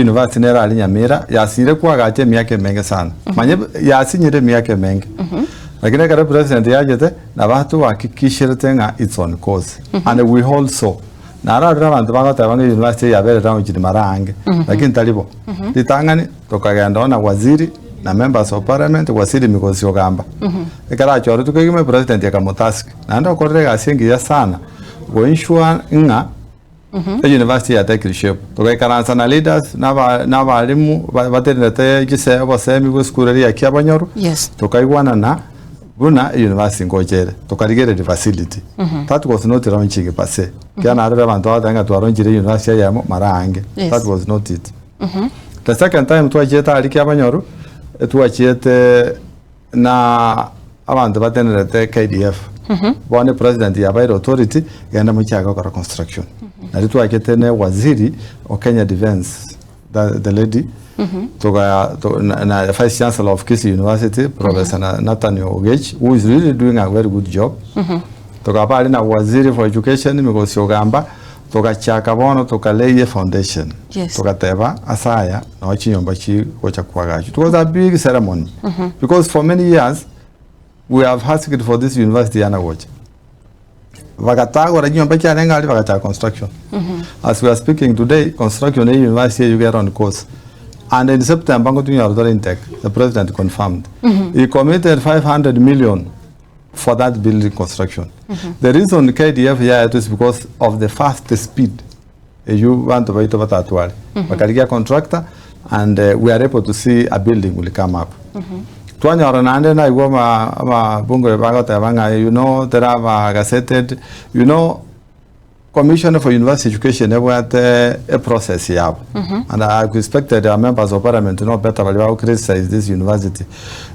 University nera ali Nyamira yasire kwa gache miaka mengi sana. Manye yasinyire miaka mengi. Lakini kare president yajete na watu hakikishire nga it's on course. And we hold so. Na ara abantu bagatabange university yabere round chini marange. Lakini talibo. Ditangani tokagenda na waziri na members of parliament wasiri mikosio gamba. Ekara choro tukegime president yakamutask. Na ndo korega asingi ya sana. Go ensure nga the university ya take shape. Tokaikaransa na leaders na walimu baterete gise abasemi go school ya Kiabanyoro. Yes. Tokaigwana na buna university ngojere. Tokarigere the facility. That was not launching passe. Kana ara abantu atanga twaronjire university ya marange. That was not it. The second time twajeta ali Kiabanyoro twajete na abantu baterete KDF. One president ya Bairo authority genda muchaga kwa construction. Na ritu aketene waziri wa Kenya Defense the lady na vice chancellor of Kisii University Professor Nathaniel Ogech, who is really doing a very good job. Toka pale na waziri for education Migosio Gamba toka chaka bono toka lay foundation. Toka teba asaya na wachinyomba chi kocha kwagachu. It was a big ceremony because for many years we have asked for this university and watch. Vakatago ranyomba cha nengali vakata construction. As we are speaking today, construction in university you get on course. And in September, the president confirmed. He committed 500 million for that building construction. The reason KDF here is because of the fast speed. You want to buy to Batatuari. Vakariga contractor, and we are able to see a building will come up. You know, there are gazetted, you know, Commissioner for University Education had a process here. And I expected our members of parliament to know better about criticize this university.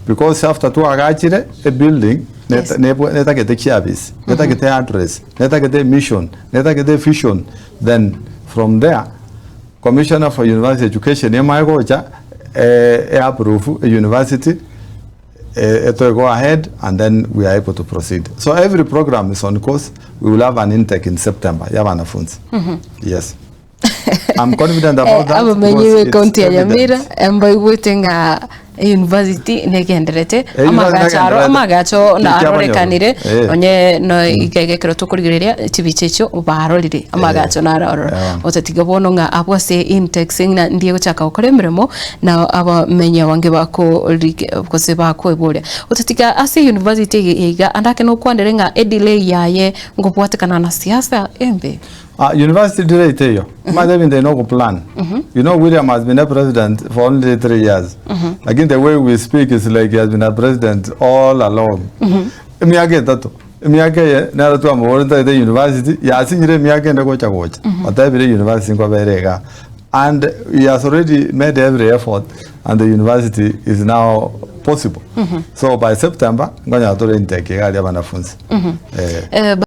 Because after two agachire, a building, neta get the chiabis, neta get the address, neta get the mission, neta get the vision. Then from there, Commissioner for University Education, approve a university, to go ahead, and then we are able to proceed. So every program is on course. We will have an intake in September. Yes. I'm confident about that. I'm county ya Nyamira, ambayo waiting university negenderete amagacho na arorekanire onye no igegekero tukurigireria tibichecho barorire amagacho na aroro otatiga bono nga abwase indexing na ndiye guchaka ukore mirimo na aba menya wange bako kose bako ebore otatiga ase university iga andake no kwandere nga delay yaye ngobwatikana na siasa embe. University delay teyo. Madam they no plan. You know, William has been a president for only 3 years. Again, the way we speak is like he has been a president all along. Miage tato. Miage na tu amorita the university. Ya sinyire miage ndako chagocha. Whatever university kwa berega. And he has already made every effort, and the university is now possible. So by September, ngoja atore intake ya wanafunzi.